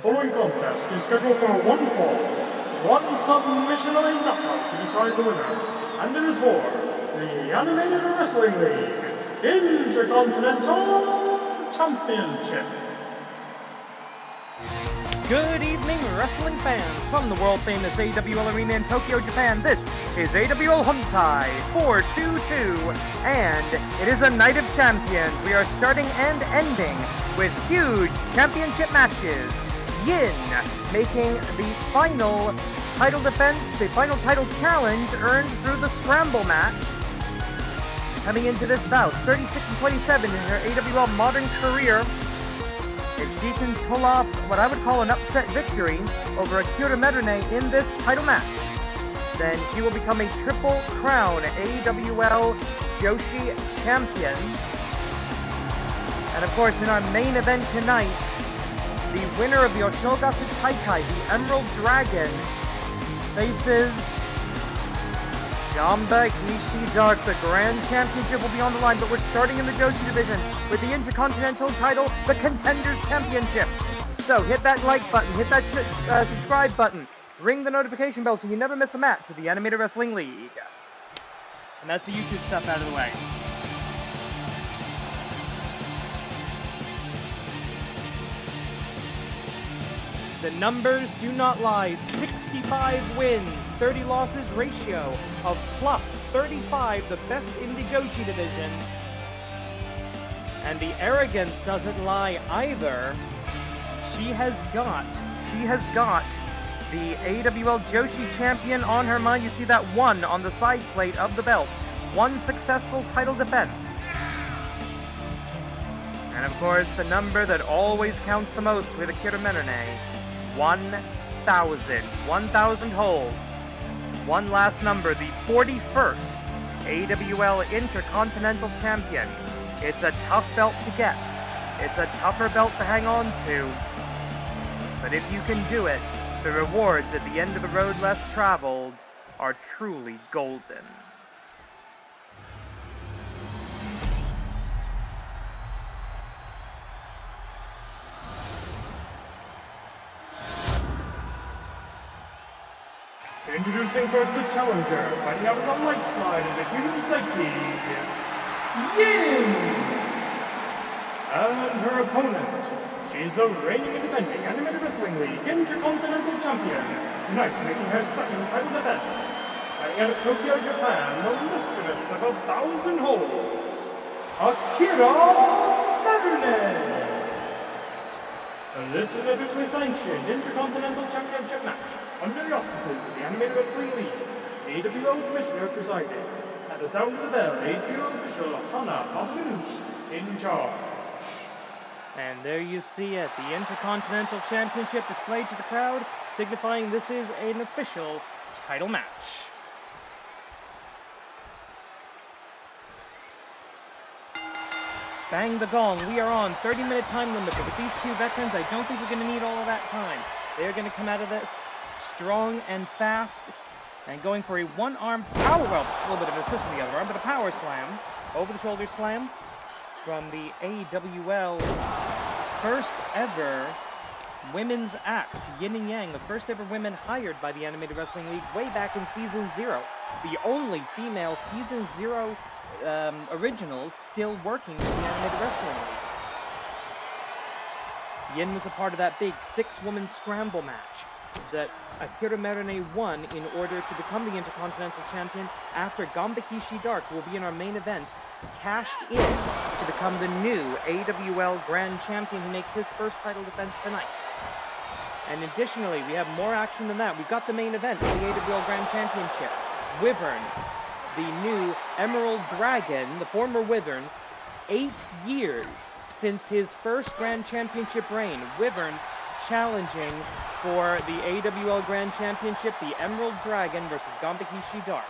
following contest is scheduled for one fall, one submission only knockout to decide the winner, and it is for the Animated Wrestling League Intercontinental Championship. Good evening, wrestling fans from the world-famous AWL Arena in Tokyo, Japan. This is AWL Hontai 422, and it is a night of champions. We are starting and ending with huge championship matches. Yin making the final title defense, the final title challenge earned through the scramble match. Coming into this bout, 36-27 in her AWL modern career. If she can pull off what I would call an upset victory over Akira Merune in this title match, then she will become a Triple Crown AWL Joshi champion. And of course, in our main event tonight, the winner of the Oshogatsu Taikai, the Emerald Dragon, faces Ganba Hisshi Dark. The Grand Championship will be on the line, but we're starting in the Joshi division with the Intercontinental title, the Contenders Championship. So hit that like button, hit that subscribe button, ring the notification bell so you never miss a match with the Animated Wrestling League. And that's the YouTube stuff out of the way. The numbers do not lie. 65 wins, 30 losses ratio of plus 35, the best in the Joshi division. And the arrogance doesn't lie either. She has got the AWL Joshi champion on her mind. You see that one on the side plate of the belt. One successful title defense. And of course, the number that always counts the most with Akira Merune. 1,000. 1,000 holds. One last number, the 41st AWL Intercontinental Champion. It's a tough belt to get. It's a tougher belt to hang on to. But if you can do it, the rewards at the end of the road less traveled are truly golden. Introducing first the challenger, fighting out on the light side of the human psyche, Yin! And her opponent, she's the reigning and defending Animated Wrestling League Intercontinental Champion, tonight making her second title defense, fighting out of Tokyo, Japan, the mistress of 1,000 holds, Akira Merune! This is an officially sanctioned Intercontinental Championship match under the auspices of the Animated Wrestling League, AWL Commissioner presiding. At the sound of the bell, AWL official Hana Masanush in charge. And there you see it, the Intercontinental Championship displayed to the crowd, signifying this is an official title match. Bang the gong, we are on 30-minute time limit, but with these two veterans, I don't think we're going to need all of that time. They're going to come out of this strong and fast, and going for a one-arm power, well, a little bit of an assist with the other arm, but a power slam, over-the-shoulder slam, from the AWL first ever women's act, Yin and Yang, the first ever women hired by the Animated Wrestling League way back in Season 0. The only female Season 0 originals still working with the Animated Wrestling League. Yin was a part of that big 6-woman scramble match that Akira Merune won in order to become the Intercontinental Champion after Ganba Hisshi Dark, who will be in our main event, cashed in to become the new AWL Grand Champion who makes his first title defense tonight. And additionally, we have more action than that. We've got the main event, the AWL Grand Championship. Wyvern, the new Emerald Dragon, the former Wyvern, 8 years since his first Grand Championship reign. Wyvern challenging for the AWL Grand Championship, the Emerald Dragon versus Ganba Hisshi Dark.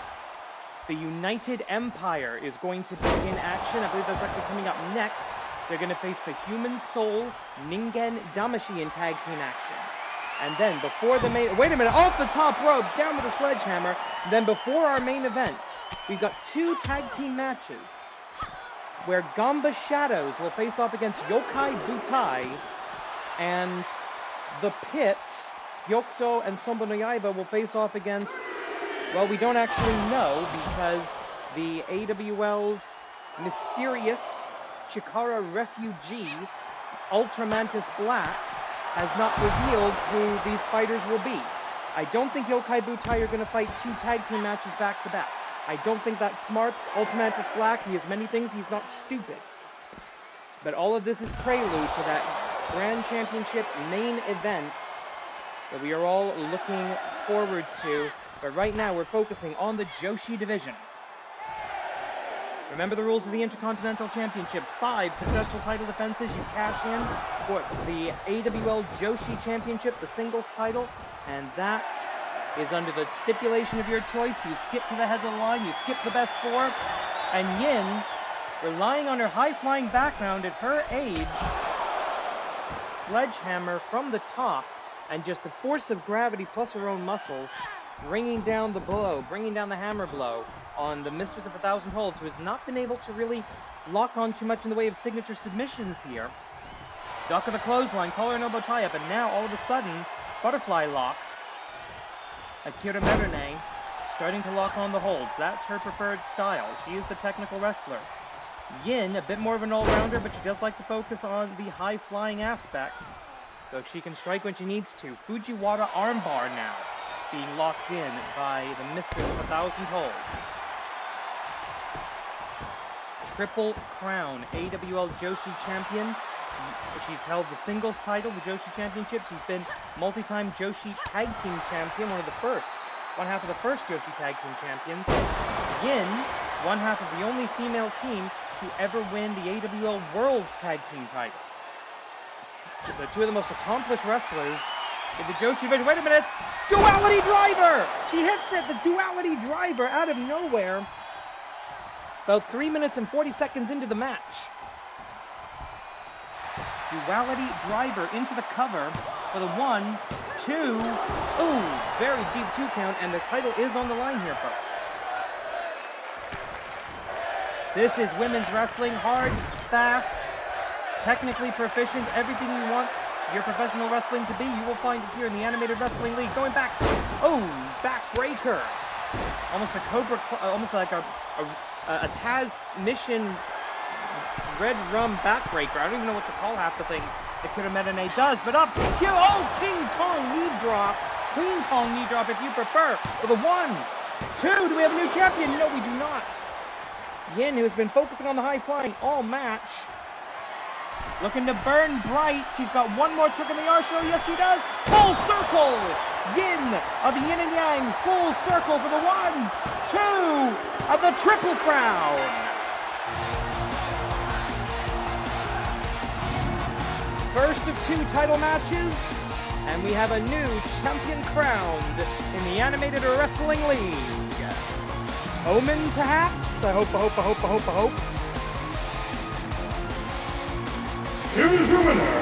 The United Empire is going to be in action. I believe that's actually coming up next. They're going to face the Human Soul, Ningen, Damashii in tag team action. And then before the main... Wait a minute, off the top rope, down with a sledgehammer. Then before our main event, we've got 2 tag team matches where Ganba Shadows will face off against Yokai Butai and the Pits, Gyokuto and Sombo no Yaiba will face off against, well, we don't actually know because the AWL's mysterious Chikara refugee, Ultramantis Black, has not revealed who these fighters will be. I don't think Yokai Butai are going to fight 2 tag team matches back to back. I don't think that's smart. Ultramantis Black, he has many things, he's not stupid. But all of this is prelude to that Grand Championship main event that we are all looking forward to. But right now we're focusing on the Joshi division. Remember the rules of the Intercontinental Championship. 5 successful title defenses, you cash in for the AWL Joshi Championship, the singles title, and that is under the stipulation of your choice. You skip to the head of the line, you skip the best 4, and Yin, relying on her high-flying background at her age, sledgehammer from the top, and just the force of gravity plus her own muscles, bringing down the blow, bringing down the hammer blow on the Mistress of 1,000 Holds, who has not been able to really lock on too much in the way of signature submissions here. Duck of the clothesline, collar and elbow tie-up, and now all of a sudden, butterfly lock. Akira Merune starting to lock on the holds. That's her preferred style. She is the technical wrestler. Yin, a bit more of an all-rounder, but she does like to focus on the high-flying aspects, so she can strike when she needs to. Fujiwara armbar now, being locked in by the Mistress of 1,000 Holds. Triple Crown AWL Joshi Champion. She's held the singles title, the Joshi Championship. She's been multi-time Joshi Tag Team Champion, one half of the first Joshi Tag Team Champions. Yin, one half of the only female team to ever win the AWL World Tag Team titles. So 2 of the most accomplished wrestlers in the Joshi division. Wait a minute! Duality Driver! She hits it, the Duality Driver out of nowhere. About 3 minutes and 40 seconds into the match. Duality Driver into the cover for the 1, 2, ooh, very deep 2 count, and the title is on the line here, folks. This is women's wrestling, hard, fast, technically proficient, everything you want your professional wrestling to be, you will find it here in the Animated Wrestling League. Going back, oh, backbreaker. Almost a Cobra, almost like a Taz Mission Red Rum backbreaker. I don't even know what to call half the things that Akira Merune does, but up, oh, King Kong knee drop, Queen Kong knee drop if you prefer, for the 1, 2, do we have a new champion? No, we do not. Yin, who's been focusing on the high flying all match, looking to burn bright. She's got one more trick in the arsenal. Yes, she does. Full circle. Yin of the Yin and Yang. Full circle for the 1, 2 of the Triple Crown. First of 2 title matches, and we have a new champion crowned in the Animated Wrestling League. Omen, perhaps? I hope. Here's your winner,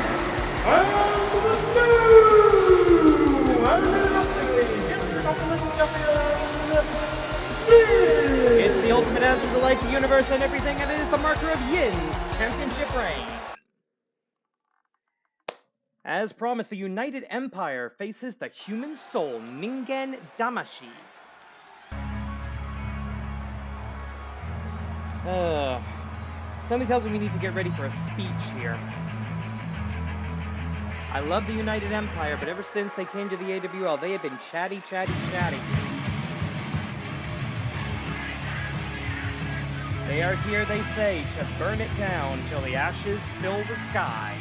and the new Animated Wrestling League Intercontinental Champion, Yin! It's the ultimate answer to life, the universe, and everything, and it is the marker of Yin's championship reign. As promised, the United Empire faces the human soul, Ningen Damashii. Something tells me we need to get ready for a speech here. I love the United Empire, but ever since they came to the AWL, they have been chatty. They are here, they say, to burn it down till the ashes fill the sky.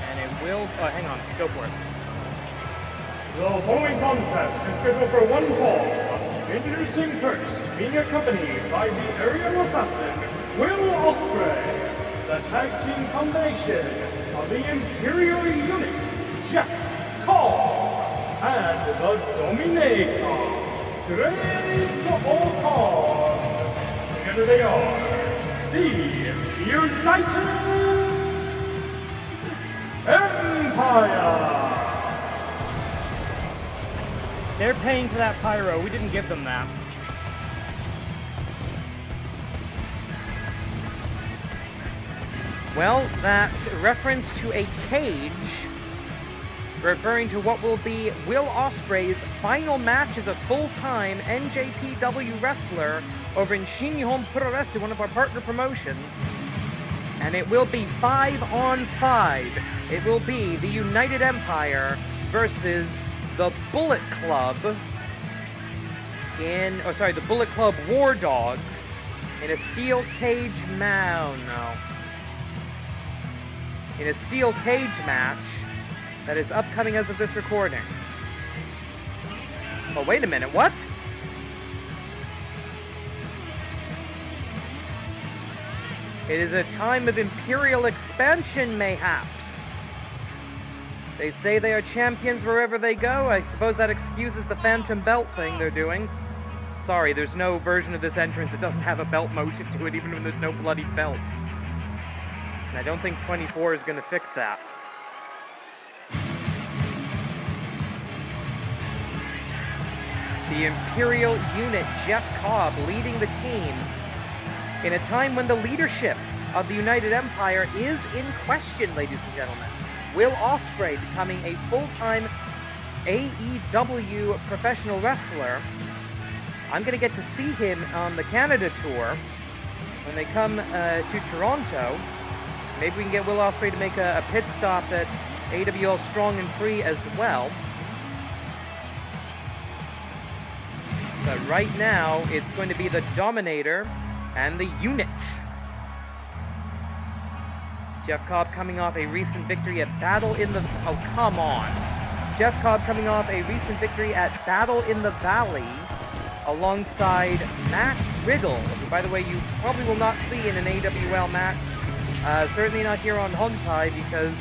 And it will... Oh, hang on. Go for it. The following contest is scheduled for 1 fall. Introducing first, being accompanied by the aerial assassin, Will Ospreay, the tag team combination of the Imperial Unit, Jeff Cobb, and the Dominator, Great Okan. Together they are the United Empire. They're paying for that pyro. We didn't give them that. Well, that reference to a cage, referring to what will be Will Ospreay's final match as a full-time NJPW wrestler over in Shin-Nihon Pro Wrestling, one of our partner promotions. And it will be 5-on-5. It will be the United Empire versus the Bullet Club the Bullet Club War Dogs in a steel cage in a steel cage match that is upcoming as of this recording. Oh, wait a minute, what? It is a time of imperial expansion, mayhaps. They say they are champions wherever they go. I suppose that excuses the phantom belt thing they're doing. Sorry, there's no version of this entrance that doesn't have a belt motion to it, even when there's no bloody belt. And I don't think 24 is going to fix that. The Imperial unit, Jeff Cobb, leading the team in a time when the leadership of the United Empire is in question, ladies and gentlemen. Will Ospreay becoming a full-time AEW professional wrestler. I'm going to get to see him on the Canada tour when they come to Toronto. Maybe we can get Will Ospreay to make a pit stop at AWL Strong and Free as well. But right now, it's going to be the Dominator and the Unit. Jeff Cobb coming off a recent victory at Battle in the... Oh, come on. Jeff Cobb coming off a recent victory at Battle in the Valley alongside Matt Riddle, who, by the way, you probably will not see in an AWL match. Certainly not here on Hontai, because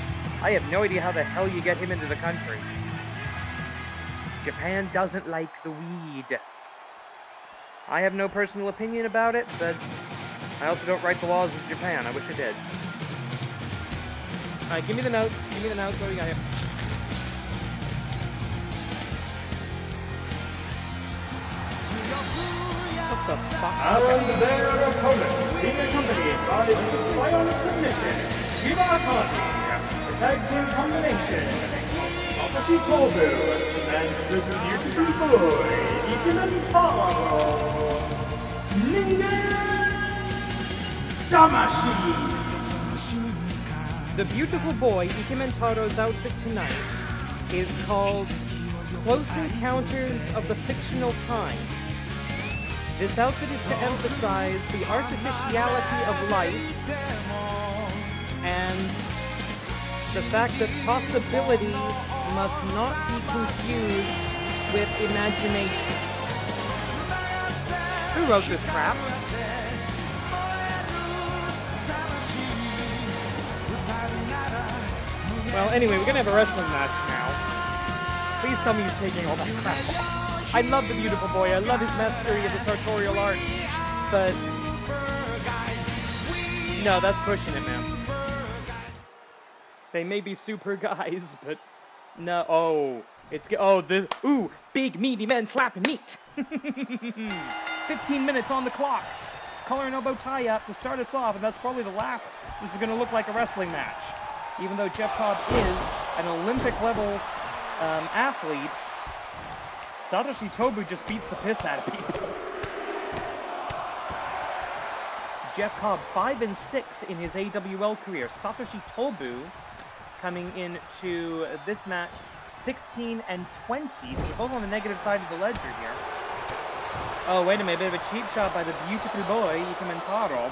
I have no idea how the hell you get him into the country. Japan doesn't like the weed. I have no personal opinion about it, but I also don't write the laws of Japan. I wish I did. Alright, give me the notes. Give me the notes. What do we got here? What the fuck? And their opponent, being accompanied by the Bionic Submission, Yuba Party, the Tag Team Combination, Damashii and the beautiful boy, Ningen Ningen Damashii. The beautiful boy, Ikemen-Taro's outfit tonight is called Close Encounters of the Fictional Time. This outfit is to emphasize the artificiality of life and the fact that possibility must not be confused with imagination. Who wrote this crap? Well, anyway, we're gonna have a wrestling match now. Please tell me he's taking all that crap off. I love the beautiful boy. I love his mastery of the sartorial art. But no, that's pushing it, man. They may be super guys, but no. Oh, big meaty men slapping meat. 15 minutes on the clock. Collar and elbow tie up to start us off, and that's probably the last. This is gonna look like a wrestling match. Even though Jeff Cobb is an Olympic-level athlete, Satoshi Tobu just beats the piss out of people. Jeff Cobb 5-6 in his AWL career. Satoshi Tobu coming into this match 16-20. So we're both on the negative side of the ledger here. Oh, wait a minute, a bit of a cheap shot by the beautiful boy, Ikemen-Taro.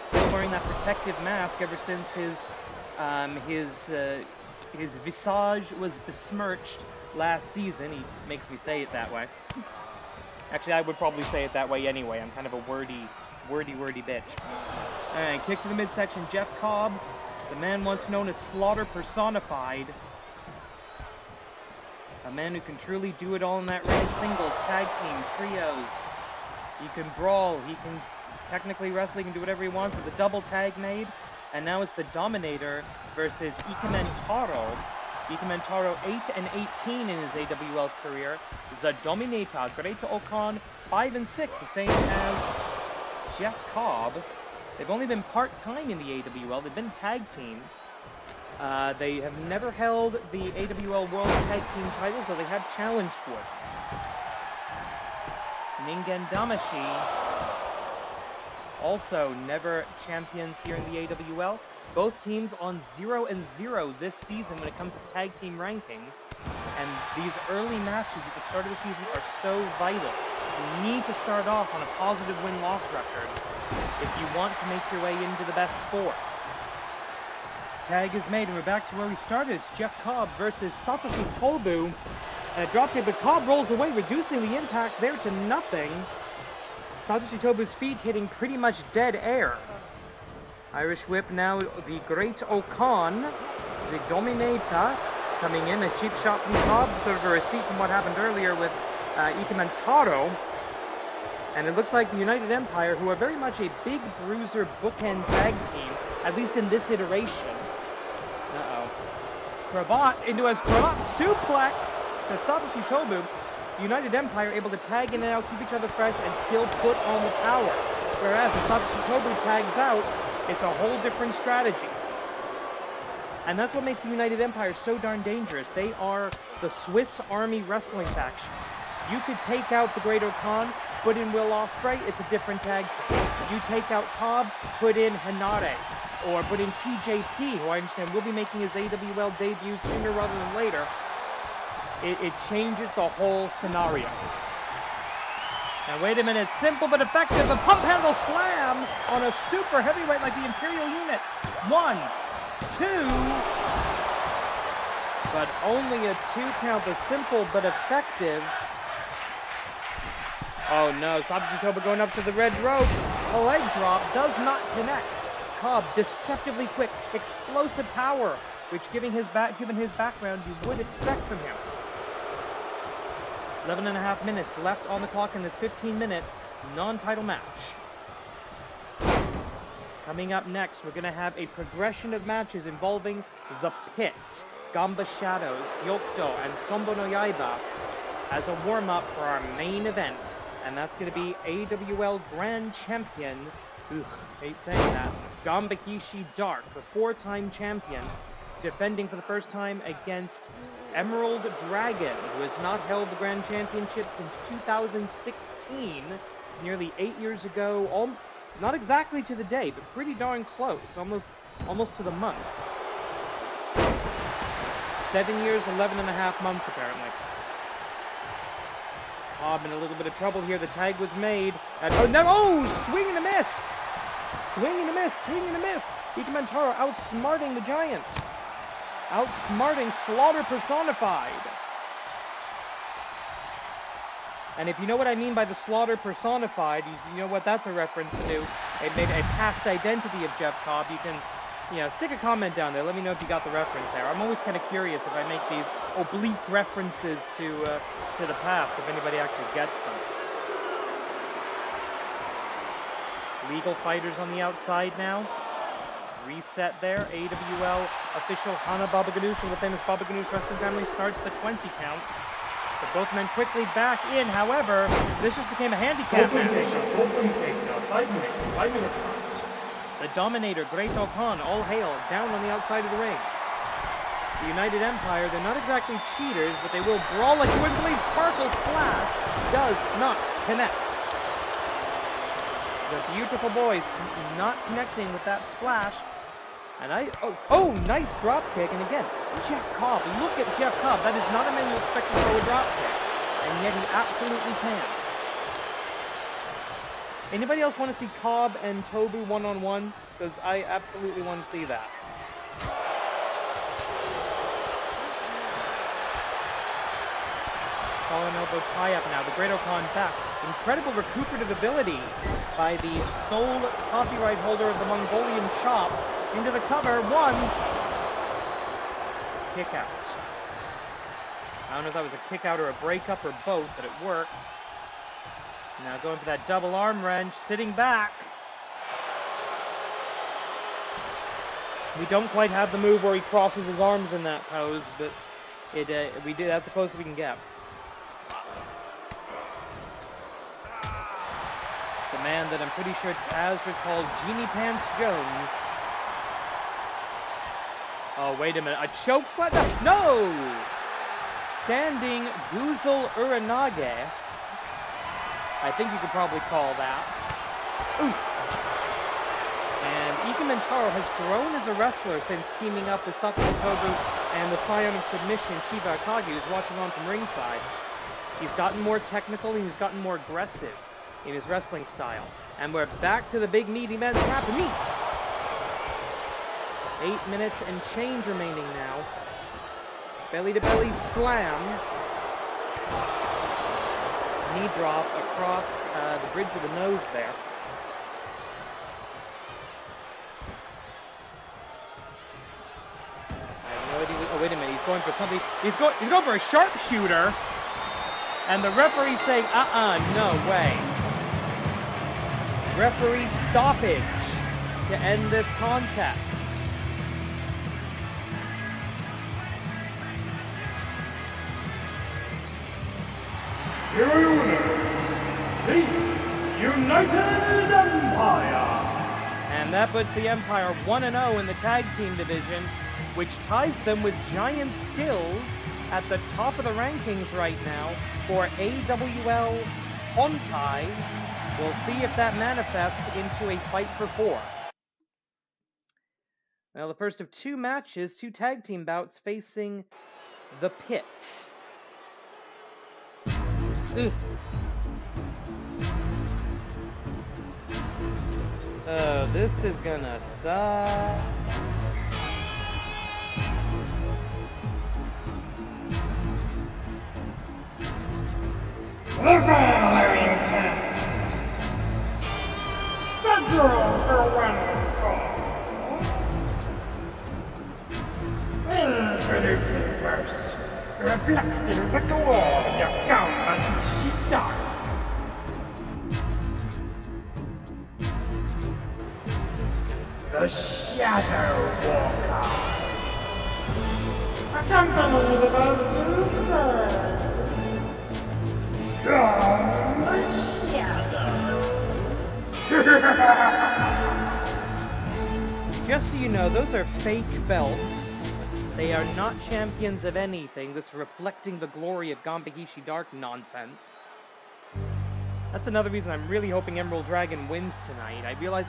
Still wearing that protective mask ever since his visage was besmirched last season. He makes me say it that way. Actually, I would probably say it that way anyway. I'm kind of a wordy bitch. Alright, kick to the midsection. Jeff Cobb, the man once known as Slaughter personified. A man who can truly do it all in that ring. Singles, tag team, trios. He can brawl. He can technically wrestle. He can do whatever he wants with a double tag made. And now it's the Dominator versus Ikemen-Taro. Ikemen-Taro 8-18 in his AWL career. The Dominator, Great Okan 5-6, the same as Jeff Cobb. They've only been part-time in the AWL. They've been tag team. They have never held the AWL World Tag Team titles, though they have challenged for it. Ningen Damashii, also never champions here in the AWL. Both teams on 0-0 this season when it comes to tag team rankings. And these early matches at the start of the season are so vital. You need to start off on a positive win-loss record if you want to make your way into the best four. Tag is made, and we're back to where we started. It's Jeff Cobb versus Satoshi Tobu. And a drop kick, but Cobb rolls away, reducing the impact there to nothing. Satoshi Tobu's feet hitting pretty much dead air. Irish whip now, the Great Okan. The Dominator coming in, a cheap shot from Cobb, sort of a receipt from what happened earlier with Ikamantaro. And it looks like the United Empire, who are very much a big bruiser bookend tag team, at least in this iteration. Cravat into a cravat suplex to Satoshi Tobu. The United Empire able to tag in and out, keep each other fresh, and still put on the power. Whereas if Satoshi Tobu tags out, it's a whole different strategy. And that's what makes the United Empire so darn dangerous. They are the Swiss Army wrestling faction. You could take out the Great Okan, put in Will Ospreay, it's a different tag team. You take out Cobb, put in Hanare, or put in TJP, who I understand will be making his AWL debut sooner rather than later. It changes the whole scenario. Now wait a minute, simple but effective, a pump handle slam on a super heavyweight like the Imperial unit. 1, 2, but only a 2 count, the simple but effective. Oh no, Satoshi Tobu going up to the red rope. A leg drop does not connect. Cobb, deceptively quick, explosive power, which given his background, you would expect from him. 11.5 minutes left on the clock in this 15-minute non-title match. Coming up next, we're going to have a progression of matches involving The Pit, Ganba Shadows, Yokto, and Sombo no Yaiba as a warm-up for our main event. And that's going to be AWL Grand Champion, hate saying that, Ganba Hisshi Dark, the 4-time champion, defending for the first time against Emerald Dragon, who has not held the Grand Championship since 2016, nearly 8 years ago, not exactly to the day, but pretty darn close, almost to the month. 7 years, 11.5 months, apparently. Cobb in a little bit of trouble here. The tag was made. Oh, no! Oh! Swing and a miss! Swing and a miss! Swing and a miss! Ikamantaro outsmarting the Giant. Outsmarting Slaughter personified. And if you know what I mean by the Slaughter personified, you know what that's a reference to. It made a past identity of Jeff Cobb. You can, stick a comment down there. Let me know if you got the reference there. I'm always kind of curious if I make these oblique references to the past, if anybody actually gets them. Legal fighters on the outside now. Reset there. AWL official Hana Baba Ganoush from the famous Baba Ganoush wrestling family starts the 20 count. But both men quickly back in. However, this just became a handicap match. 5 minutes left. The Dominator, Great Okan, all hail, down on the outside of the ring. The United Empire, they're not exactly cheaters, but they will brawl like you wouldn't believe. Sparkle Splash does not connect. The beautiful boys not connecting with that splash. And nice drop kick. And again, Jeff Cobb, look at Jeff Cobb. That is not a man you expect to throw a drop kick. And yet he absolutely can. Anybody else want to see Cobb and Tobu one-on-one? Because I absolutely want to see that. Collar elbow tie-up now. The Great Okan back. Incredible recuperative ability by the sole copyright holder of the Mongolian Chop. Into the cover. 1. Kick out. I don't know if that was a kick out or a breakup or both, but it worked. Now going for that double arm wrench. Sitting back. We don't quite have the move where he crosses his arms in that pose, but we did. That's the closest we can get. The man that I'm pretty sure Taz would call Genie Pants Jones. Oh, wait a minute. A choke slam? No! Standing Guzel Uranage. I think you could probably call that. Oof. And Ika Mentaro has grown as a wrestler since teaming up with Sakamoto Tobu and the Scion of Submission, Shiba Akagi, who's watching on from ringside. He's gotten more technical and he's gotten more aggressive in his wrestling style. And we're back to the big meaty men's tap and meet. 8 minutes and change remaining now. Belly to belly slam. Knee drop across the bridge of the nose there. I have no idea. Oh, wait a minute. He's going for something. He's going for a sharpshooter. And the referee's saying, no way. Referee stoppage to end this contest. Here are your winners, the United Empire. And that puts the Empire 1-0 in the tag team division, which ties them with giant skills at the top of the rankings right now for AWL Hontai. We'll see if that manifests into a fight for 4. Well, the first of 2 matches, 2 tag team bouts facing the Pit. Ugh. Oh, this is gonna suck. The following scheduled for one fall. Introducing first, reflecting the glory of Ganba dark. The Shadow Walker. Accompanied by Lucifer. The Shadow. Just so you know, those are fake belts. They are not champions of anything. This reflecting the glory of Ganba Hisshi Dark nonsense. That's another reason I'm really hoping Emerald Dragon wins tonight. I realize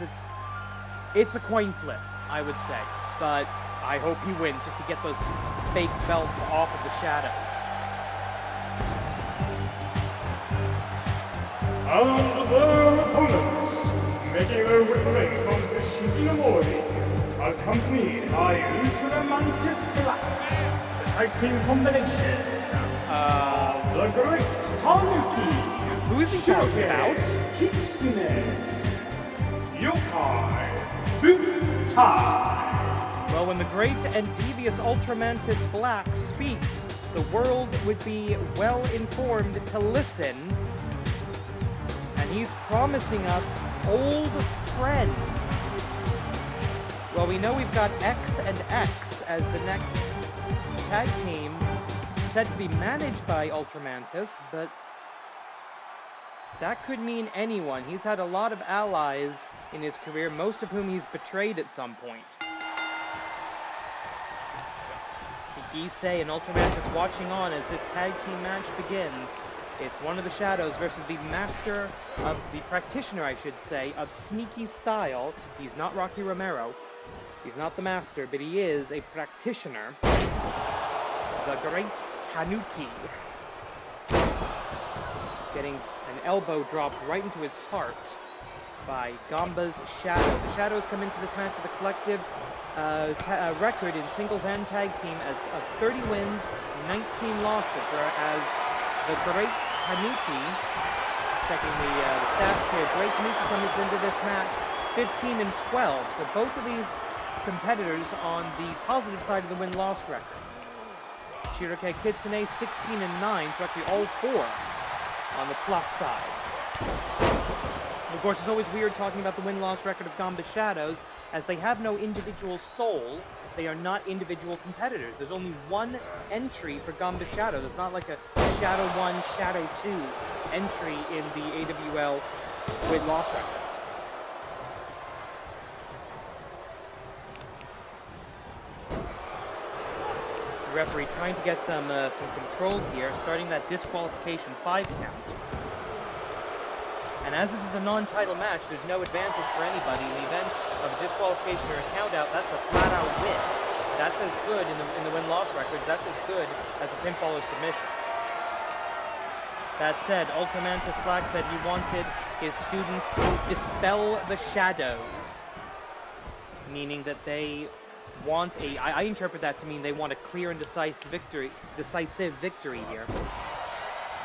it's a coin flip, I would say. But I hope he wins just to get those fake belts off of the Shadows. And their opponents, making their way from the Shikinamori, accompanied by Ultra Mantis Black, the tag team combination of the Great Tanuki, Who is he talking about? Kitsune, Yokai Butai. Well, when the great and devious Ultramantis Black speaks, the world would be well informed to listen. And he's promising us old friends. Well, we know we've got X and X as the next tag team, said to be managed by Ultramantis, but that could mean anyone. He's had a lot of allies in his career, most of whom he's betrayed at some point. Issei and Ultramantis watching on as this tag team match begins. It's one of the Shadows versus the master of the practitioner, I should say, of sneaky style. He's not Rocky Romero. He's not the master, but he is a practitioner. The Great Tanuki. Getting an elbow dropped right into his heart by Ganba's Shadow. The Shadows come into this match with a collective record in singles and tag team as of 30 wins, 19 losses, whereas the Great Tanuki, checking the stats here, Great Tanuki comes into this match 15 and 12. So both of these competitors on the positive side of the win-loss record. Shiroke Kitsune 16 and 9, so actually all 4 on the plus side. Of course, it's always weird talking about the win-loss record of Ganba Shadows, as they have no individual soul. They are not individual competitors. There's only one entry for Ganba Shadow. There's not like a Shadow 1, Shadow 2 entry in the AWL win-loss records. The referee trying to get some control here, starting that disqualification 5 count. And as this is a non-title match, there's no advantage for anybody. In the event of a disqualification or a count-out, that's a flat-out win. That's as good in the win-loss records. That's as good as a pinfall or submission. That said, Ultramantis Black said he wanted his students to dispel the shadows, meaning that they want I interpret that to mean they want a clear and decisive victory here.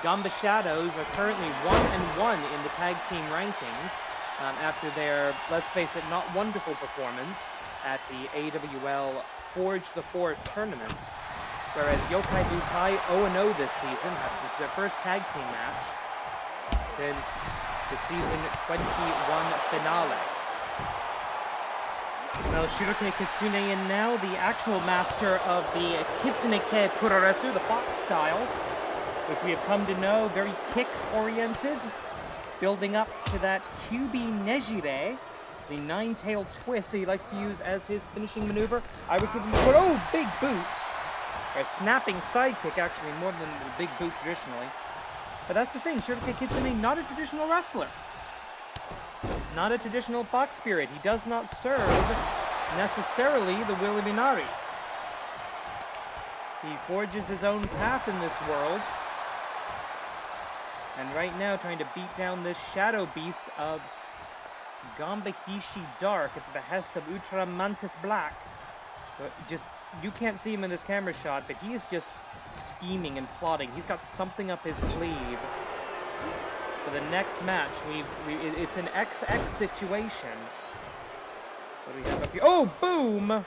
Ganba Shadows are currently 1-1 in the tag team rankings after their, let's face it, not wonderful performance at the AWL Forge the 4 tournament, whereas Yokai Butai 0-0 this season. This is their first tag team match since the season 21 finale. Well, Shiroke Kitsune in now, the actual master of the Kitsuneke Puroresu, the fox style, which we have come to know, very kick-oriented, building up to that QB Nejire, the 9-tailed twist that he likes to use as his finishing maneuver. I was looking for, oh, big boot! Or a snapping sidekick, actually, more than the big boot traditionally. But that's the thing, Shiroke Kitsune, not a traditional wrestler. Not a traditional fox spirit. He does not serve necessarily the will of Inari. He forges his own path in this world. And right now trying to beat down this shadow beast of Ganba Hisshi Dark at the behest of Ultramantis Black. But just, you can't see him in this camera shot, but he is just scheming and plotting. He's got something up his sleeve. For the next match, it's an XX situation. What do we have up here? Oh, boom!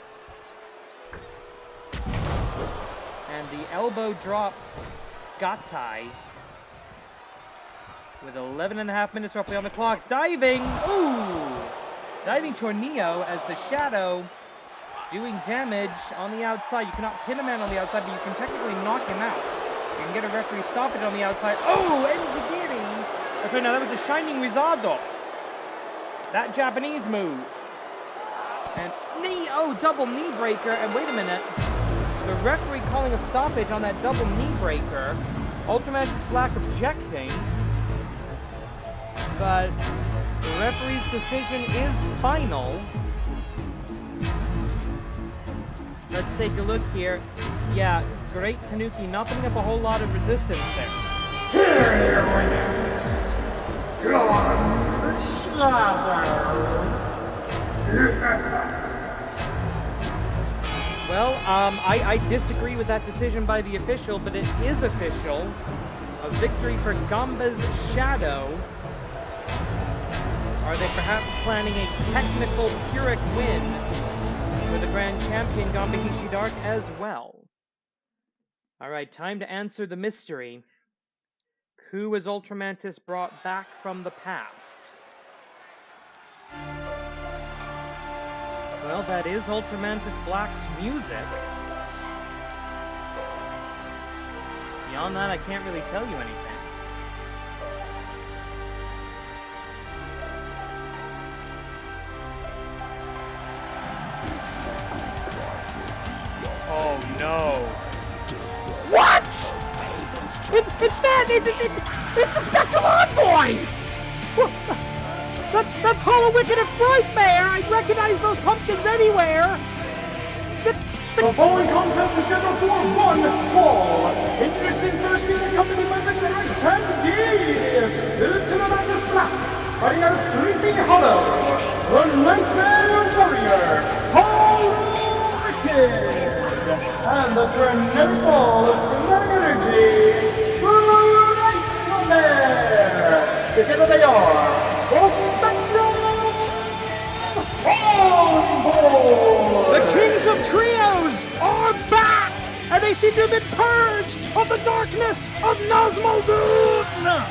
And the elbow drop Gatai with 11.5 minutes roughly on the clock. Diving! Ooh! Diving Tornillo as the Shadow doing damage on the outside. You cannot pin a man on the outside, but you can technically knock him out. You can get a referee stoppage on the outside. Oh! Enzigiri! Okay, now that was a Shining Risado. That Japanese move. And double knee breaker. And wait a minute. The referee calling a stoppage on that double knee breaker. Ultramantis Black objecting. But the referee's decision is final. Let's take a look here. Yeah, Great Tanuki not putting up a whole lot of resistance there. Well, I disagree with that decision by the official, but it is official. A victory for Ganba's Shadow. Are they perhaps planning a technical Pyrrhic win for the Grand Champion Ganba Hisshi Dark as well? Alright, time to answer the mystery. Who was Ultramantis brought back from the past? Well, that is Ultramantis Black's music. Beyond that, I can't really tell you anything. Oh no. What? It's the Spectral Envoy! That's Hollow Wicked and Frightmare! I recognize those pumpkins anywhere! The following contest is scheduled for one fall. Introducing first being accompanied by the right hand gears. Ultramantis Black, fighting out of Sleepy Hollow. The Nightmare Warrior, Hollow Wicked. And the frenetic ball of kinetic energy, Nightmare. Together they are, the Spectral Envoy. The Kings of Trios are back! And they seem to have been purged of the darkness of Nazmaldun!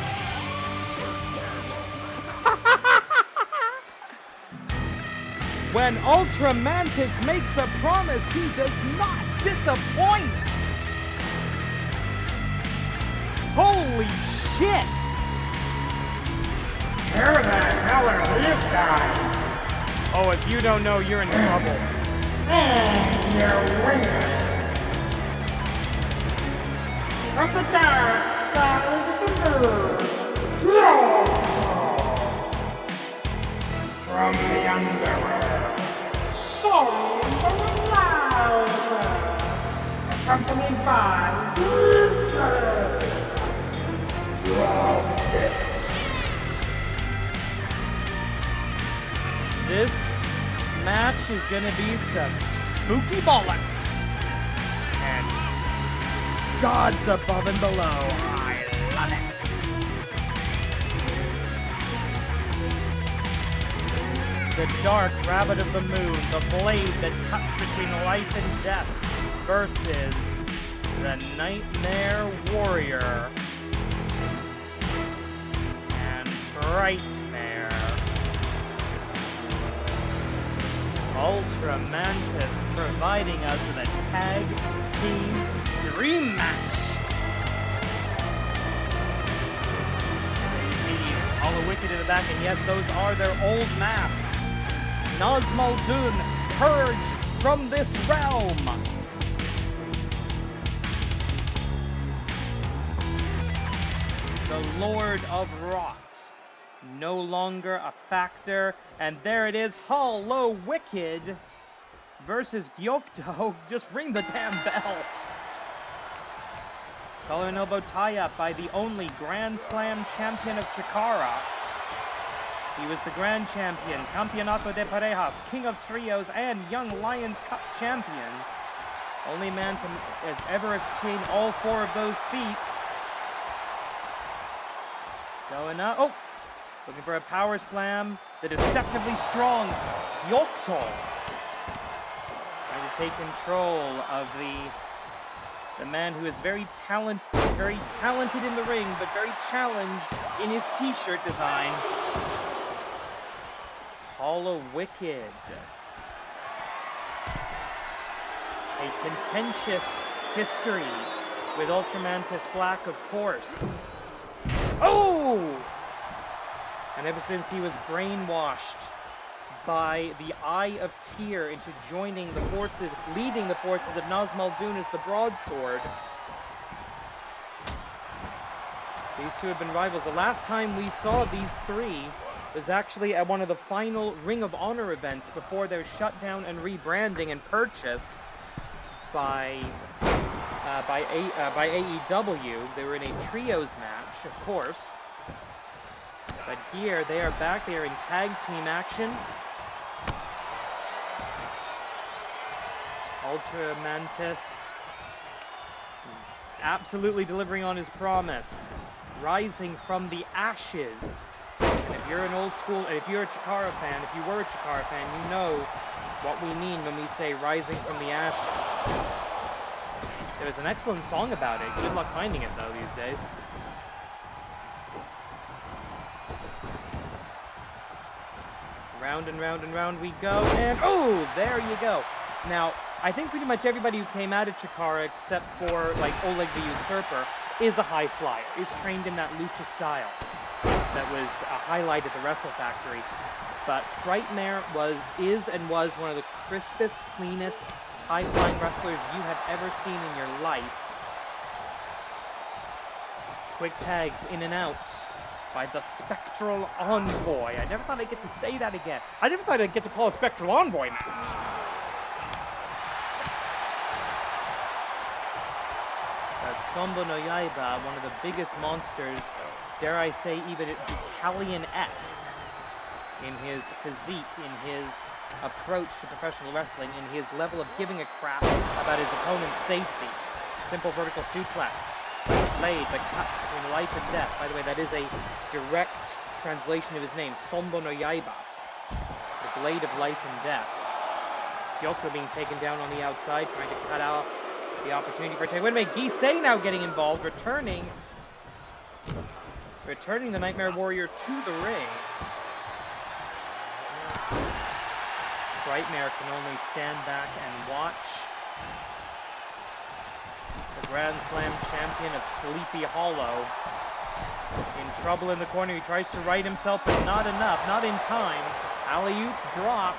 When Ultramantis makes a promise, he does not disappoint! Holy shit! Who the hell are these guys? Oh, if you don't know, you're in trouble. And your winner. From the dark side of the moon. From the underworld. Soul from the clouds. Accompanied by This match is gonna be some spooky bollocks. And gods above and below, I love it. The dark rabbit of the moon, the blade that cuts between life and death, versus the nightmare warrior and Frightmare. Ultra Mantis providing us with a tag team dream match. All the wicked in the back, and yes, those are their old masks. Nazmaldun, purge from this realm. The Lord of Rot, no longer a factor, and there it is, Hollow Wicked versus Gyokdo. Just ring the damn bell. Collar and elbow tie-up by the only Grand Slam champion of Chikara. He was the Grand Champion, Campeonato de Parejas, King of Trios, and Young Lions Cup champion. Only man to has ever obtained all four of those feats. Going up. Oh! Looking for a power slam. The deceptively strong Gyokdo. Trying to take control of the man who is very talented in the ring, but very challenged in his t-shirt design. Hollow Wicked. A contentious history with Ultramantis Black, of course. Oh! And ever since he was brainwashed by the Eye of Tyr into joining the forces, leading the forces of Nazmaldun as the Broadsword, these two have been rivals. The last time we saw these three was actually at one of the final Ring of Honor events before their shutdown and rebranding and purchase by AEW. They were in a trios match, of course. But here, they are back. They are in tag team action. Ultra Mantis absolutely delivering on his promise. Rising from the ashes. And if you're an old school, if you're a Chikara fan, if you were a Chikara fan, you know what we mean when we say rising from the ashes. There was an excellent song about it. Good luck finding it, though, these days. Round and round and round we go, and oh, there you go. Now, I think pretty much everybody who came out of Chikara, except for, like, Oleg the Usurper, is a high flyer, is trained in that lucha style that was a highlight at the Wrestle Factory. But Frightmare is one of the crispest, cleanest, high-flying wrestlers you have ever seen in your life. Quick tags in and out by the Spectral Envoy. I never thought I'd get to say that again. I never thought I'd get to call a Spectral Envoy match. Sombo no Yaiba, one of the biggest monsters, dare I say even Italian-esque in his physique, in his approach to professional wrestling, in his level of giving a crap about his opponent's safety. Simple vertical suplex. Blade, the cut between life and death. By the way, that is a direct translation of his name, Sombo no Yaiba. The blade of life and death. Gyokdo being taken down on the outside, trying to cut off the opportunity for a take. Wait a minute, Gisei now getting involved, returning the Nightmare Warrior to the ring. Frightmare can only stand back and watch. The Grand Slam champion of Sleepy Hollow In trouble in the corner. He tries to right himself, but not enough. Not in time. Alley-oop drop.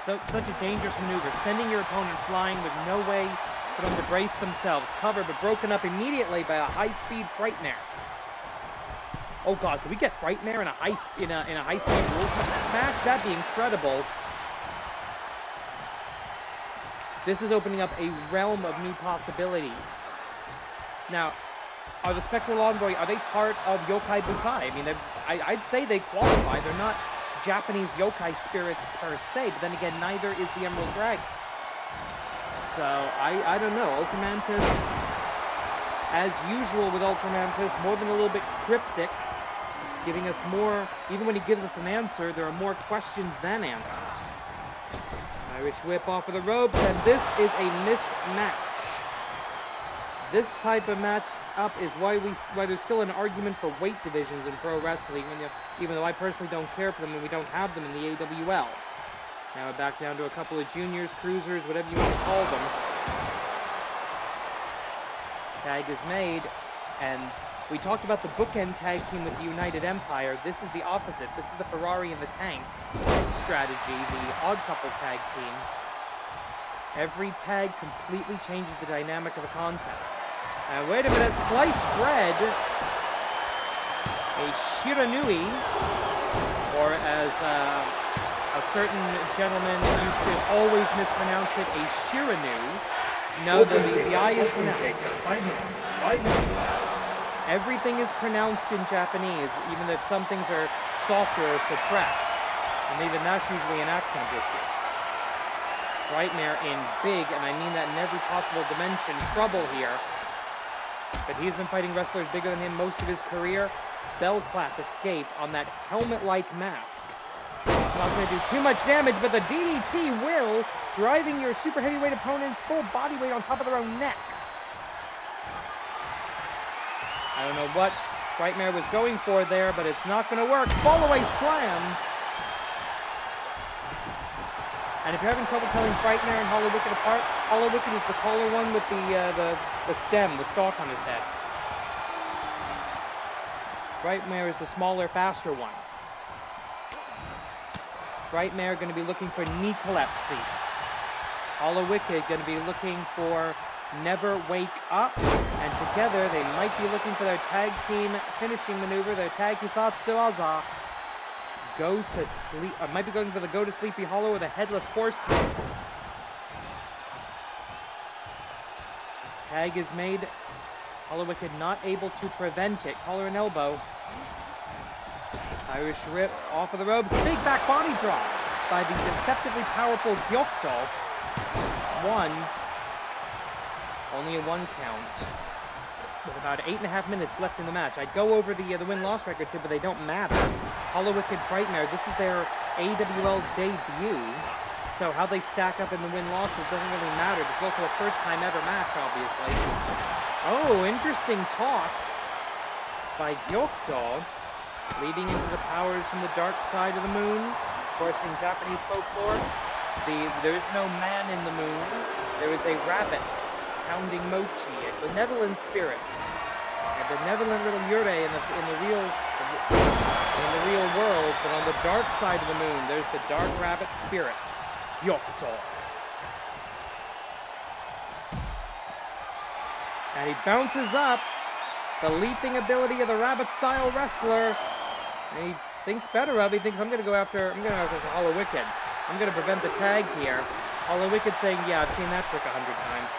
Such a dangerous maneuver. Sending your opponent flying with no way for them to brace themselves. Cover, but broken up immediately by a high-speed Frightmare. Oh God, did we get Frightmare in a high-speed rules match? That'd be incredible. This is opening up a realm of new possibilities. Now, are the Spectral Envoy, are they part of Yokai Butai? I mean, I'd say they qualify. They're not Japanese yokai spirits per se, but then again, neither is the Emerald Dragon. So, I don't know. Ultramantis, as usual with Ultramantis, more than a little bit cryptic, giving us more, even when he gives us an answer, there are more questions than answers. Irish whip off of the ropes, and this is a mismatch. This type of match-up is why there's still an argument for weight divisions in pro wrestling, even though I personally don't care for them and we don't have them in the AWL. Now we're back down to a couple of juniors, cruisers, whatever you want to call them. Tag is made, and we talked about the bookend tag team with the United Empire. This is the opposite. This is the Ferrari and the Tank strategy, the odd couple tag team. Every tag completely changes the dynamic of the contest. Wait a minute, sliced bread. A shiranui, or as a certain gentleman used to always mispronounce it, a shiranu. No, the I is pronounced. Everything is pronounced in Japanese, even if some things are softer or suppressed. And even that's usually an accent issue. Frightmare in big, and I mean that in every possible dimension, trouble here. But he's been fighting wrestlers bigger than him most of his career. Bell clap escape on that helmet-like mask. It's not going to do too much damage, but the DDT will, driving your super heavyweight opponent's full body weight on top of their own neck. I don't know what Frightmare was going for there, but it's not going to work. Fall-away slam. And if you're having trouble telling Frightmare and Hollow Wicked apart, Hollow Wicked is the taller one with the stem, the stalk on his head. Frightmare is the smaller, faster one. Frightmare going to be looking for knee collapse. Hollow Wicked going to be looking for Never Wake Up. And together they might be looking for their tag team finishing maneuver, their tag Kisatsu Aza. Go to sleep. Might be going for the Go to Sleepy Hollow with a headless horseman. Tag is made. Hollow Wicked not able to prevent it. Collar and elbow. Irish rip off of the ropes. Big back body drop by the deceptively powerful Gyokdo. One. Only a 1 count. With about 8.5 minutes left in the match. I'd go over the win-loss records here, but they don't matter. Hollow Wicked Frightmare, this is their AWL debut. So how they stack up in the win-losses doesn't really matter. It's also a first-time ever match, obviously. Oh, interesting toss by Gyokdo, leading into the powers from the dark side of the moon. Of course, in Japanese folklore, there is no man in the moon. There is a rabbit pounding mochi, a benevolent spirit. A benevolent little yurei in the real world, but on the dark side of the moon, there's the dark rabbit spirit, Gyokdo. And he bounces up, the leaping ability of the rabbit-style wrestler. And he thinks better of it. He thinks, I'm going to go after Hollow Wicked. I'm going to prevent the tag here. Hollow Wicked saying, yeah, I've seen that trick 100 times.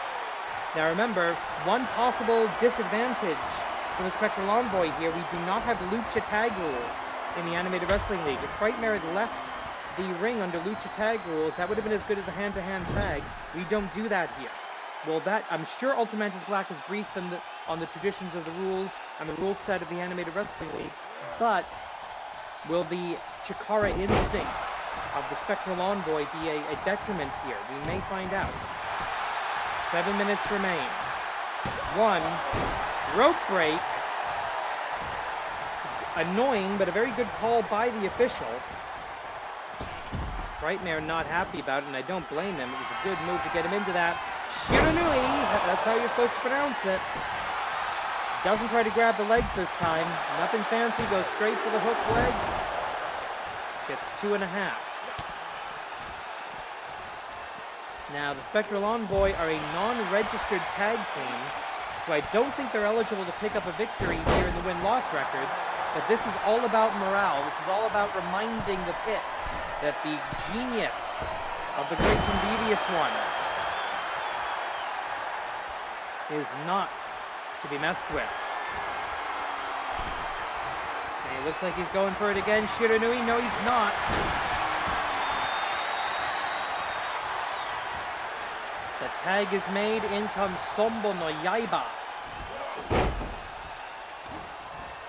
Now remember, one possible disadvantage for the Spectral Envoy here, we do not have Lucha Tag rules in the Animated Wrestling League. If Frightmare had left the ring under Lucha Tag rules, that would have been as good as a hand-to-hand tag. We don't do that here. Well, I'm sure Ultramantis Black is briefed on the traditions of the rules and the rule set of the Animated Wrestling League, but will the Chikara instincts of the Spectral Envoy be a detriment here? We may find out. 7 minutes remain. 1. Rope break. Annoying, but a very good call by the official. Frightmare not happy about it, and I don't blame him. It was a good move to get him into that. Shiranui, that's how you're supposed to pronounce it. Doesn't try to grab the legs this time. Nothing fancy, goes straight for the hook leg. Gets 2.5. Now, the Spectral Envoy are a non-registered tag team, so I don't think they're eligible to pick up a victory here in the win-loss record, but this is all about morale. This is all about reminding the pit that the genius of the great and devious one is not to be messed with. And he looks like he's going for it again. Shiranui, no he's not. The tag is made. In comes Sombo no Yaiba.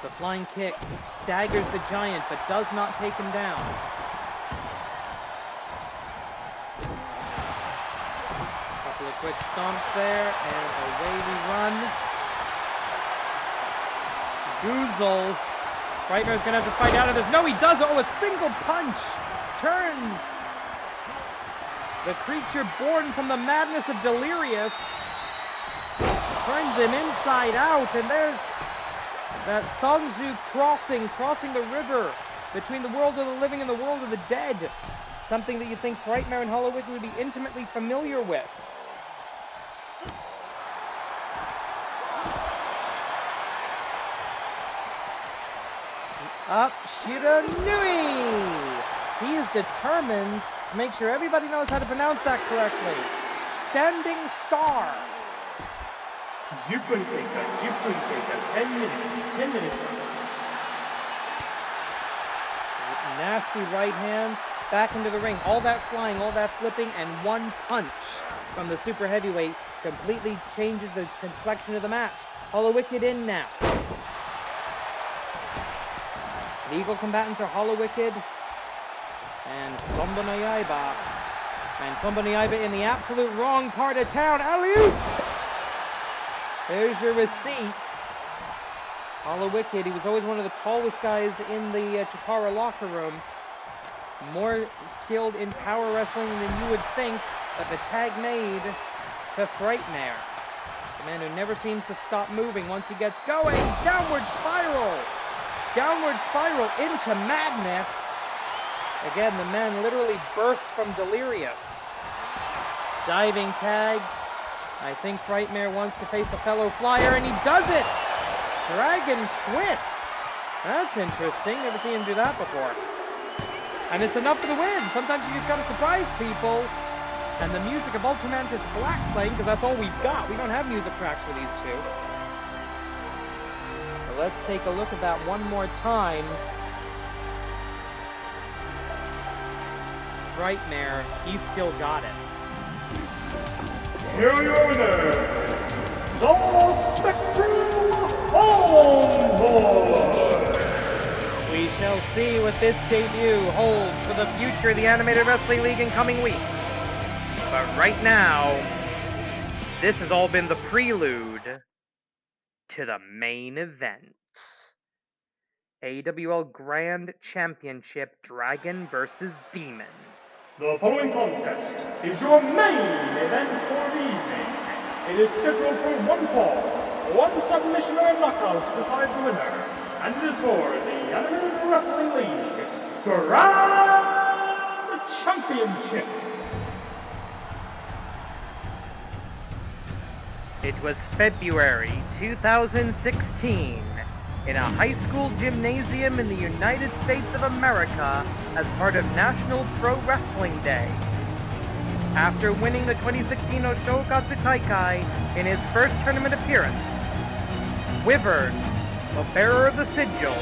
The flying kick staggers the giant, but does not take him down. Couple of quick stomps there, and away we run. Goozle. Breitner's gonna have to fight out of this. No, he does. Oh, a single punch. Turns. The creature born from the madness of Delirious turns him inside out, and there's that Sanzu crossing the river between the world of the living and the world of the dead. Something that you think Frightmare and Hollowick would be intimately familiar with. Up Shiranui! He is determined to make sure everybody knows how to pronounce that correctly. Standing Star. Duplicate, 10 minutes. Nasty right hand, back into the ring. All that flying, all that flipping, and one punch from the super heavyweight completely changes the complexion of the match. Hollow Wicked in now. The Eagle combatants are Hollow Wicked and Sombo no Yaiba. And Sombo no Yaiba in the absolute wrong part of town. Alley-oop! There's your receipt. Hollow Wicked, he was always one of the tallest guys in the Chikara locker room. More skilled in power wrestling than you would think, but the tag made to Frightmare. The man who never seems to stop moving once he gets going. Downward spiral! Downward spiral into madness. Again, the man literally birthed from Delirious. Diving tag. I think Frightmare wants to face a fellow flyer, and he does it! Dragon twist! That's interesting. Never seen him do that before. And it's enough for the win. Sometimes you just gotta surprise people. And the music of Ultramantis Black playing, because that's all we've got. We don't have music tracks for these two. So let's take a look at that one more time. Frightmare, he's still got it. Here are your winners, the Spectral Envoy! We shall see what this debut holds for the future of the Animated Wrestling League in coming weeks. But right now, this has all been the prelude to the main event. AWL Grand Championship, Dragon versus Demon. The following contest is your main event for the evening. It is scheduled for one fall, one submission or knockout to decide the winner, and it is for the Animated Wrestling League Grand Championship. It was February 2016 in a high school gymnasium in the United States of America as part of National Pro Wrestling Day. After winning the 2016 Oshogatsu Taikai in his first tournament appearance, Wyvern, the bearer of the sigil,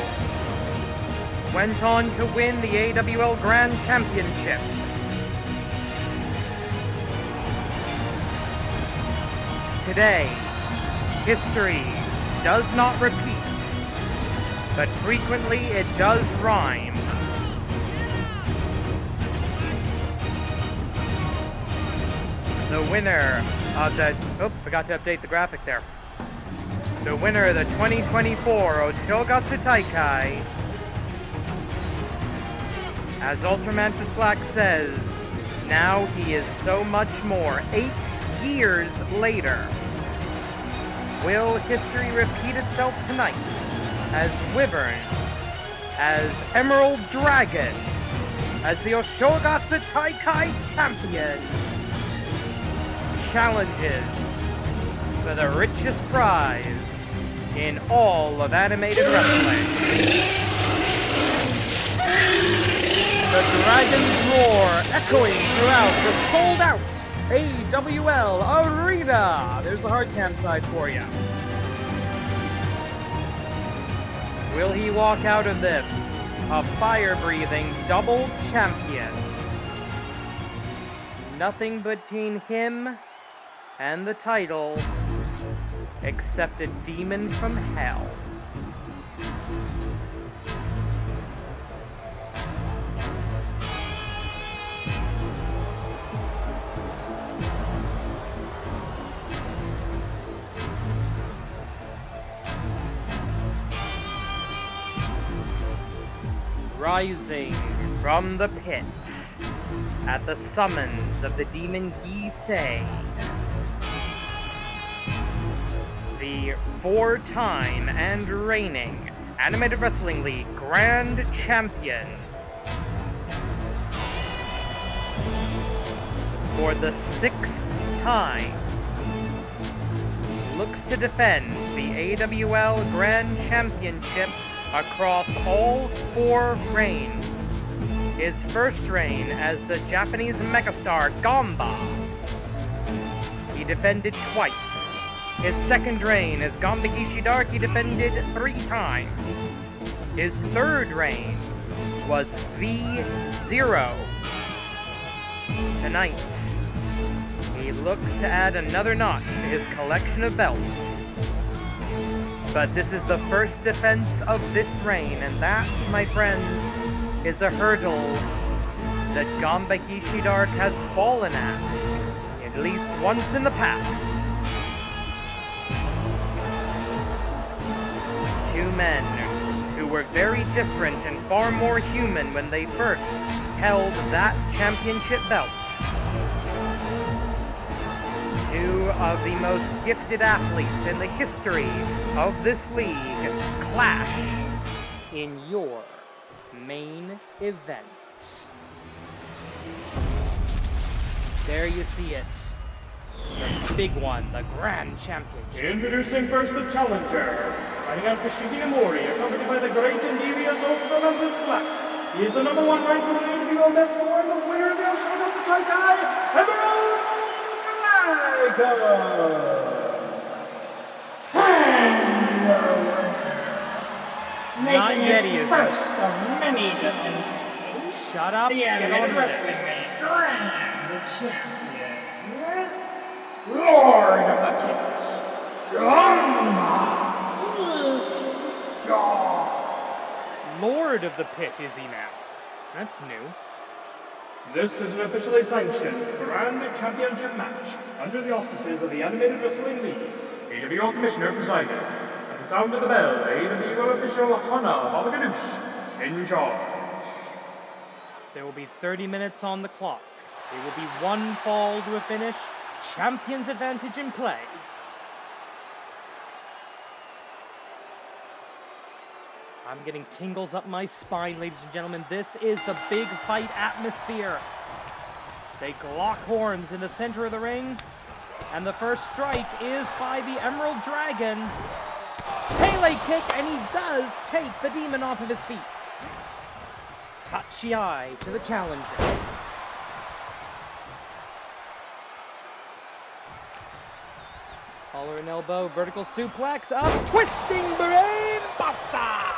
went on to win the AWL Grand Championship. Today, history does not repeat, but frequently it does rhyme. The winner of the... Oops, forgot to update the graphic there. The winner of the 2024 Oshogatsu Taikai, as Ultramantis Black says, now he is so much more. 8 years later, will history repeat itself tonight as Wyvern, as Emerald Dragon, as the Oshogatsu Taikai champion, challenges for the richest prize in all of animated wrestling. The Dragon's roar echoing throughout the sold-out AWL Arena. There's the hard cam side for you. Will he walk out of this a fire-breathing double champion? Nothing between him and the title except a demon from hell. Rising from the pit at the summons of the demon Gisei, the 4-time and reigning Animated Wrestling League Grand Champion for the 6th time, looks to defend the AWL Grand Championship across all 4 reigns. His first reign as the Japanese megastar Ganba, he defended twice. His second reign as Ganba Dark, he defended 3 times. His third reign was V0. Tonight, he looks to add another notch to his collection of belts. But this is the first defense of this reign, and that, my friends, is a hurdle that Ganba Dark has fallen at least once in the past. 2 men who were very different and far more human when they first held that championship belt. 2 of the most gifted athletes in the history of this league clash in your main event. There you see it. The big one, the Grand Championship. Introducing first the challenger. Fighting out Fushigi Amori, accompanied by the great and devious Ultramarine Black. He is the number 1 ranked in the AWL Best Four and the winner of the Oshogatsu Taikai, Emerald Dragon! Not yet, he is. First of many defenses. Shut up. The Get on Animated with Wrestling it. League Grand Champion, Lord of the Pits, Lord of the Pit, is he now? That's new. This is an officially sanctioned Grand Championship match under the auspices of the Animated Wrestling League. AWL Commissioner presiding. At the sound of the bell, AWL official Hana Babagadoosh in charge. There will be 30 minutes on the clock. There will be 1 fall to a finish. Champion's advantage in play. I'm getting tingles up my spine, ladies and gentlemen. This is the big fight atmosphere. They glock horns in the center of the ring. And the first strike is by the Emerald Dragon. Pele kick, and he does take the demon off of his feet. Touchy eye to the challenger. Collar and elbow, vertical suplex, up, twisting brain buster!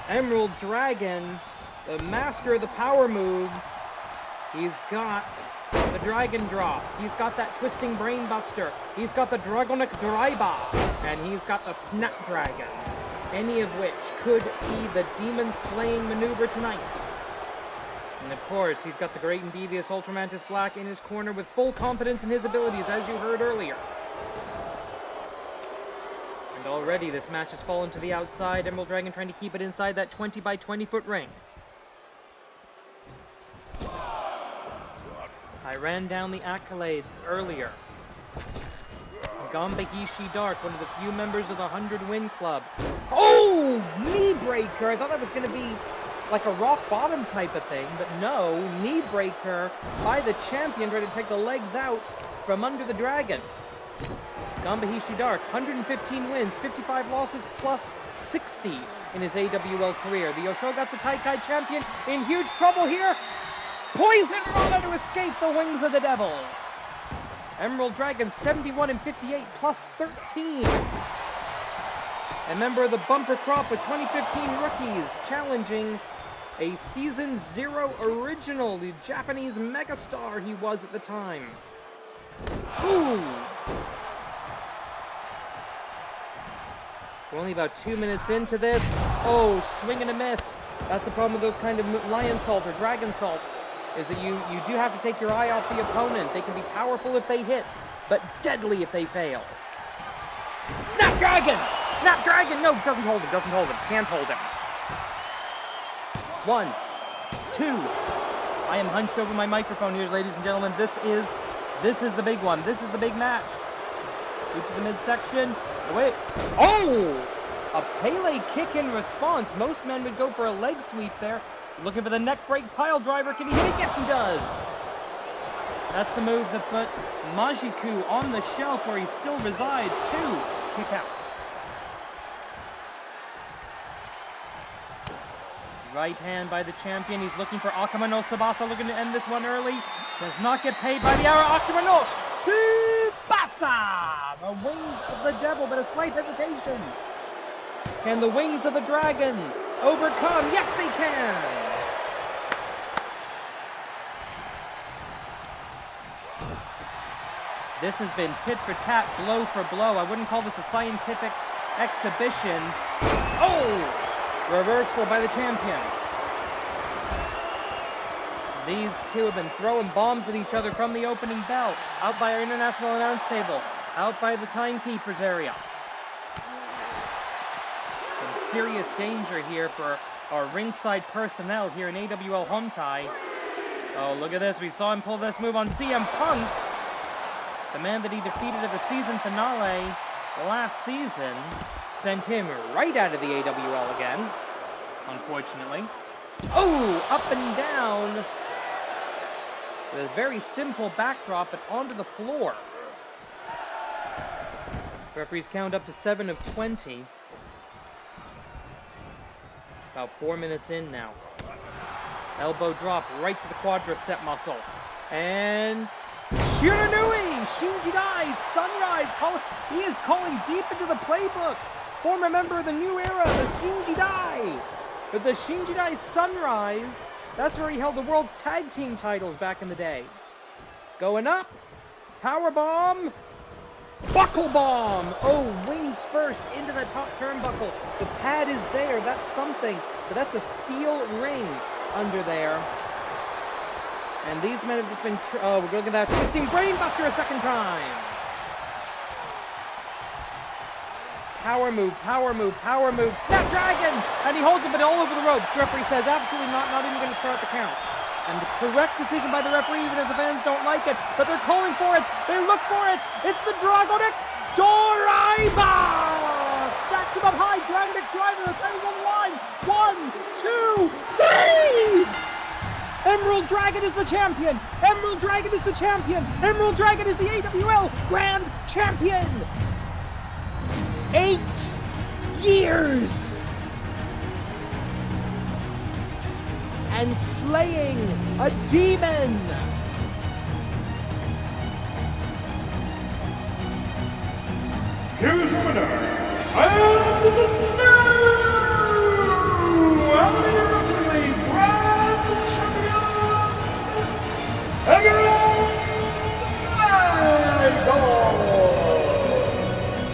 Emerald Dragon, the master of the power moves. He's got the Dragon Drop. He's got that twisting brain buster. He's got the Dragonic Driba. And he's got the Snapdragon. Any of which could be the demon slaying maneuver tonight. And of course, he's got the great and devious Ultramantis Black in his corner with full confidence in his abilities, as you heard earlier. And already this match has fallen to the outside. Emerald Dragon trying to keep it inside that 20 by 20 foot ring. I ran down the accolades earlier. Ganba Hisshi Dark, one of the few members of the 100-win club. Oh! Knee breaker! I thought that was going to be like a rock bottom type of thing, but no, knee breaker by the champion, trying to take the legs out from under the dragon. Ganba Hisshi Dark, 115 wins, 55 losses, plus 60 in his AWL career. The Oshogatsu Taikai champion in huge trouble here. Poison Rana to escape the wings of the devil. Emerald Dragon, 71 and 58, plus 13. A member of the bumper crop with 2015 rookies, challenging a Season 0 original, the Japanese megastar he was at the time. Ooh! We're only about 2 minutes into this. Oh, swing and a miss. That's the problem with those kind of lion salt or dragon salt, is that you do have to take your eye off the opponent. They can be powerful if they hit, but deadly if they fail. Snapdragon! Snapdragon! No, doesn't hold him, can't hold him. 1, 2. I am hunched over my microphone here, ladies and gentlemen. This is the big one. This is the big match. Sweep to the midsection. Wait. Oh! A Pele kick in response. Most men would go for a leg sweep there. Looking for the neck break pile driver. Can he hit it? Yes, he does. That's the move that put Majiku on the shelf where he still resides. 2. Kick out. Right hand by the champion. He's looking for Akama no Tsubasa, looking to end this one early. Does not get paid by the hour. Akama no Tsubasa! The wings of the devil, but a slight hesitation. Can the wings of the dragon overcome? Yes, they can! This has been tit for tat, blow for blow. I wouldn't call this a scientific exhibition. Oh! Reversal by the champion. These two have been throwing bombs at each other from the opening bell. Out by our international announce table. Out by the timekeeper's area. Some serious danger here for our ringside personnel here in AWL Hontai. Oh, look at this. We saw him pull this move on CM Punk. The man that he defeated at the season finale last season. Sent him right out of the AWL again, unfortunately. Oh, up and down. With a very simple backdrop, but onto the floor. Referees count up to 7 of 20. About 4 minutes in now. Elbow drop right to the quadricep muscle. And Shiranui! Shinji Dai, Sunrise, he is calling deep into the playbook. Former member of the new era, the Shinji Dai. But the Shinji Dai Sunrise, that's where he held the world's tag team titles back in the day. Going up, power bomb, buckle bomb. Oh, wings first into the top turnbuckle. The pad is there, that's something. But that's a steel ring under there. And these men have just been, oh, we're looking at that twisting brainbuster a second time. Power move, power move, power move. Snapdragon! And he holds it, but all over the ropes. The referee says, absolutely not even going to start the count. And the correct decision by the referee, even if the fans don't like it. But they're calling for it. They look for it. It's the Dragonic Doraiba! Stacks him up high. Dragonic driver. The fans on the line. 1, 2, 3! Emerald Dragon is the champion! Emerald Dragon is the champion! Emerald Dragon is the AWL Grand Champion! 8 years! And slaying a demon! Here's your winner, and the new Amateur Wrestling Grand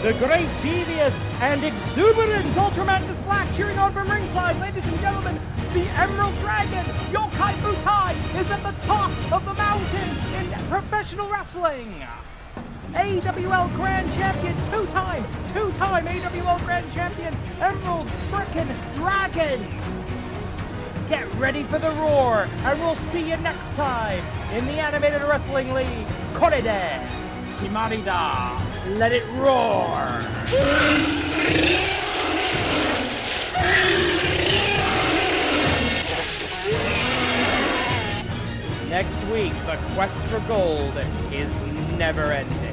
The great, devious, and exuberant Ultraman Black cheering on from ringside. Ladies and gentlemen, the Emerald Dragon, Yokai Butai, is at the top of the mountain in professional wrestling. AWL Grand Champion, two-time AWL Grand Champion, Emerald frickin' Dragon. Get ready for the roar, and we'll see you next time in the Animated Wrestling League. Korede! Kimarida, let it roar! Next week, the quest for gold is never ending.